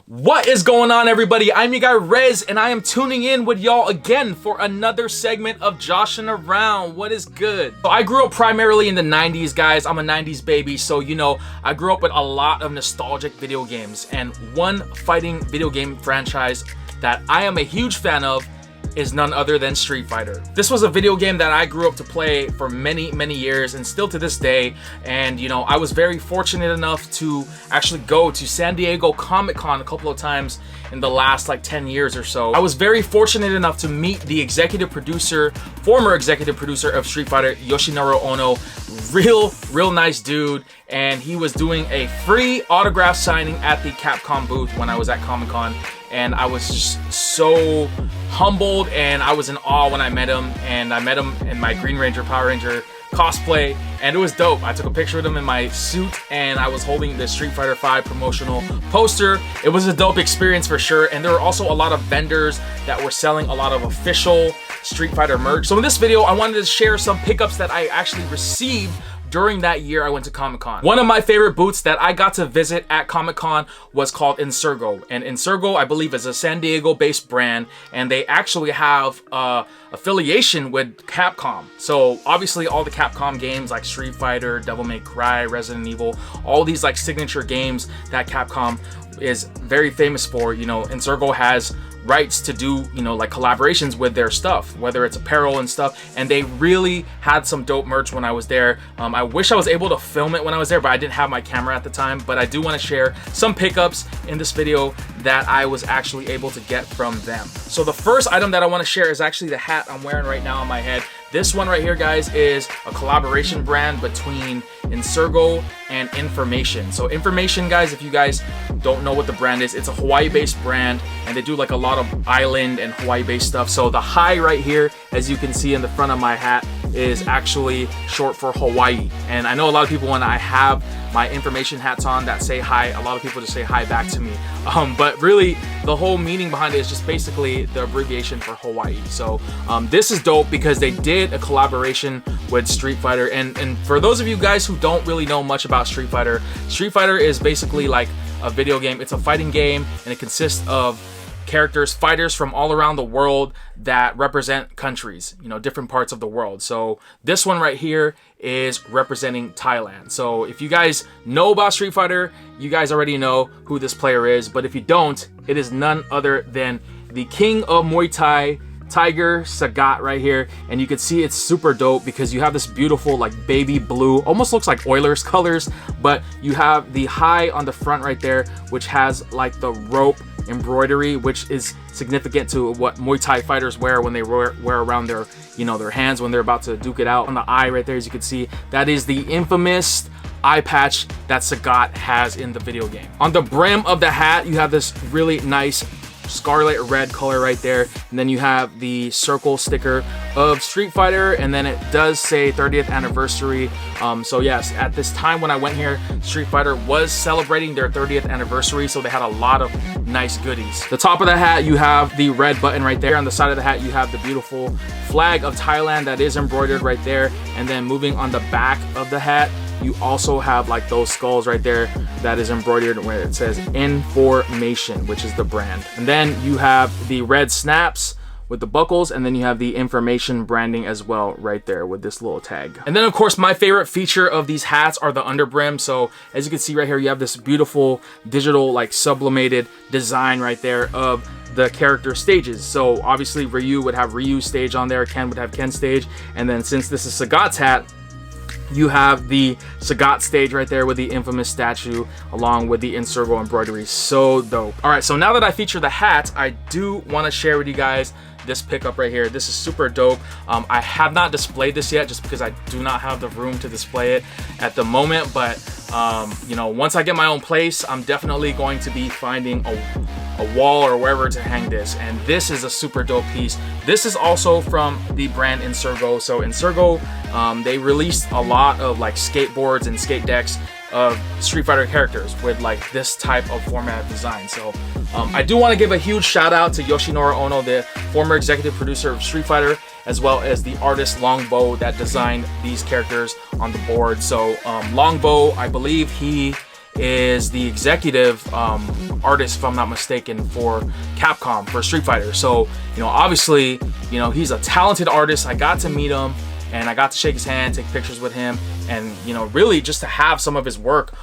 What is going on, everybody? I'm your guy Rez, and I am tuning in with y'all again for another segment of Joshin Around. What is good? So I grew up primarily in the 90s, guys. I'm a 90s baby, so you know, I grew up with a lot of nostalgic video games, and one fighting video game franchise that I am a huge fan of is none other than Street Fighter. This was a video game that I grew up to play for many years and still to this day. And you know, I was very fortunate enough to actually go to San Diego Comic-Con a couple of times in the last like 10 years or so. I was very fortunate enough to meet the former executive producer of Street Fighter, Yoshinori Ono. Real nice dude, and he was doing a free autograph signing at the Capcom booth when I was at Comic-Con, and I was just so humbled and I was in awe when I met him. And I met him in my Green Ranger, Power Ranger cosplay, and it was dope. I took a picture with him in my suit, and I was holding the Street Fighter V promotional poster. It was a dope experience for sure, and there were also a lot of vendors that were selling a lot of official Street Fighter merch. So in this video, I wanted to share some pickups that I actually received during that year I went to Comic-Con. One of my favorite booths that I got to visit at Comic-Con was called NSURGO. And NSURGO, I believe, is a San Diego-based brand, and they actually have affiliation with Capcom. So obviously all the Capcom games like Street Fighter, Devil May Cry, Resident Evil, all these like signature games that Capcom is very famous for, you know, NSURGO has rights to do, you know, like collaborations with their stuff, whether it's apparel and stuff, and they really had some dope merch when I was there. I wish I was able to film it when I was there, but I didn't have my camera at the time. But I do want to share some pickups in this video that I was actually able to get from them. So the first item that I want to share is actually the hat I'm wearing right now on my head. This one right here, guys, is a collaboration brand between NSURGO and IN4MATION. So IN4MATION, guys, if you guys don't know what the brand is, it's a Hawaii-based brand, and they do like a lot of island and Hawaii-based stuff. So the hi right here, as you can see in the front of my hat, is actually short for Hawaii. And I know a lot of people, when I have my IN4MATION hats on that say hi, a lot of people just say hi back to me. But really, the whole meaning behind it is just basically the abbreviation for Hawaii. So this is dope because they did a collaboration with Street Fighter. And for those of you guys who don't really know much about Street Fighter is basically like a video game. It's a fighting game, and it consists of fighters from all around the world that represent countries, you know, different parts of the world. So this one right here is representing Thailand. So if you guys know about Street Fighter, you guys already know who this player is. But if you don't, it is none other than the King of Muy Thai, Tiger Sagat right here. And you can see it's super dope because you have this beautiful like baby blue, almost looks like Oilers colors, but you have the hi on the front right there, which has like the rope embroidery, which is significant to what Muay Thai fighters wear when they wear around their, you know, their hands when they're about to duke it out. On the eye right there, as you can see, that is the infamous eye patch that Sagat has in the video game. On the brim of the hat, you have this really nice scarlet red color right there, and then you have the circle sticker of Street Fighter, and then it does say 30th anniversary. So yes, at this time when I went here, Street Fighter was celebrating their 30th anniversary, so they had a lot of nice goodies. The top of the hat, you have the red button right there. On the side of the hat, you have the beautiful flag of Thailand that is embroidered right there, and then moving on the back of the hat, you also have like those skulls right there that is embroidered where it says IN4MATION, which is the brand. And then you have the red snaps with the buckles, and then you have the IN4MATION branding as well right there with this little tag. And then of course, my favorite feature of these hats are the underbrim. So as you can see right here, you have this beautiful digital like sublimated design right there of the character stages. So obviously Ryu would have Ryu stage on there, Ken would have Ken stage, and then since this is Sagat's hat, you have the Sagat stage right there with the infamous statue along with the NSURGO embroidery. So dope. All right, so now that I feature the hat, I do want to share with you guys this pickup right here. This is super dope. I have not displayed this yet just because I do not have the room to display it at the moment, but you know, once I get my own place, I'm definitely going to be finding a wall or wherever to hang this, and this is a super dope piece. This is also from the brand NSURGO. So NSURGO, they released a lot of like skateboards and skate decks of Street Fighter characters with like this type of format design. So I do want to give a huge shout out to Yoshinori Ono, the former executive producer of Street Fighter, as well as the artist Longbow that designed these characters on the board. So Longbow, I believe he is the executive artist, if I'm not mistaken, for Capcom for Street Fighter. So, you know, obviously, you know, he's a talented artist. I got to meet him and I got to shake his hand, take pictures with him, and, you know, really just to have some of his work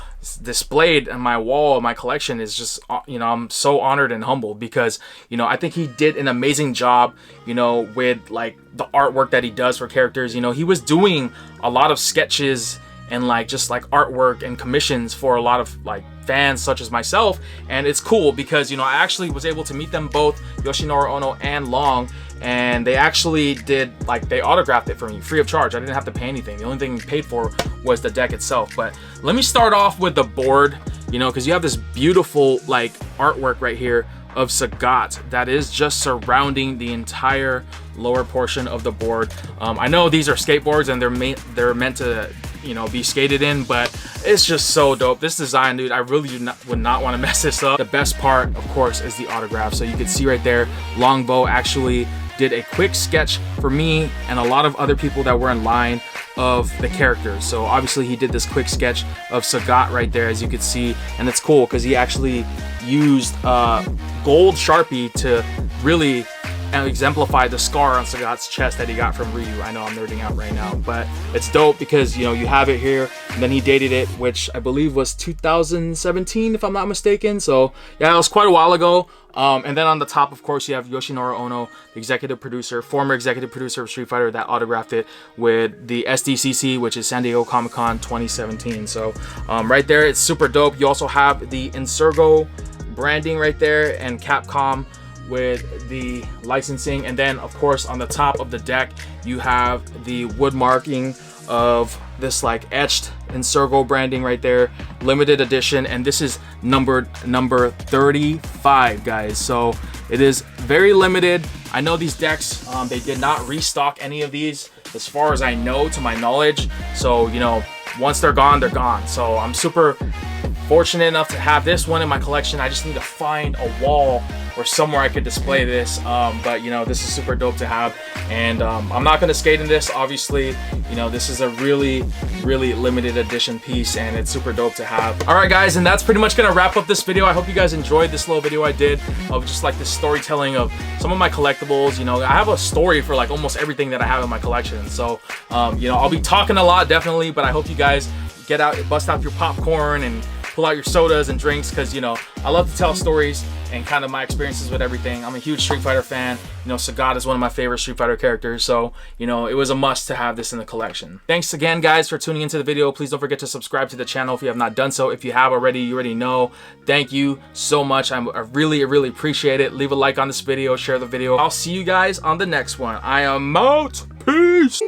displayed on my wall, my collection, is just, you know, I'm so honored and humbled because, you know, I think he did an amazing job, you know, with like the artwork that he does for characters. You know, he was doing a lot of sketches and like just like artwork and commissions for a lot of like fans such as myself, and it's cool because, you know, I actually was able to meet them both, Yoshinori Ono and Long, and they actually did, like, they autographed it for me free of charge. I didn't have to pay anything. The only thing paid for was the deck itself. But let me start off with the board, you know, because you have this beautiful like artwork right here of Sagat that is just surrounding the entire lower portion of the board. I know these are skateboards and they're meant to, you know, be skated in, but it's just so dope. This design, dude, I really would not want to mess this up. The best part, of course, is the autograph. So you can see right there, Longbow actually did a quick sketch for me and a lot of other people that were in line of the characters. So obviously he did this quick sketch of Sagat right there, as you can see, and it's cool because he actually used gold Sharpie to really exemplify the scar on Sagat's chest that he got from Ryu. I know I'm nerding out right now, but it's dope because, you know, you have it here, and then he dated it, which I believe was 2017 if I'm not mistaken. So yeah, it was quite a while ago. And then on the top, of course, you have Yoshinori Ono, the executive producer, former executive producer of Street Fighter, that autographed it with the SDCC, which is San Diego Comic-Con 2017. So right there, it's super dope. You also have the NSURGO branding right there and Capcom with the licensing, and then of course on the top of the deck you have the wood marking of this like etched NSURGO branding right there, limited edition, and this is number 35, guys. So it is very limited. I know these decks, they did not restock any of these as far as I know, to my knowledge. So, you know, once they're gone, they're gone. So I'm super fortunate enough to have this one in my collection. I just need to find a wall or somewhere I could display this, but you know, this is super dope to have, and I'm not gonna skate in this, obviously. You know, this is a really limited edition piece, and it's super dope to have. All right, guys, and that's pretty much gonna wrap up this video. I hope you guys enjoyed this little video I did of just like this storytelling of some of my collectibles. You know, I have a story for like almost everything that I have in my collection, so you know, I'll be talking a lot definitely, but I hope you guys get out, bust out your popcorn and pull out your sodas and drinks, because, you know, I love to tell stories and kind of my experiences with everything. I'm a huge Street Fighter fan. You know, Sagat is one of my favorite Street Fighter characters, so, you know, it was a must to have this in the collection. Thanks again, guys, for tuning into the video. Please don't forget to subscribe to the channel if you have not done so. If you have already, you already know. Thank you so much. I really appreciate it. Leave a like on this video, share the video. I'll see you guys on the next one. I am out. Peace.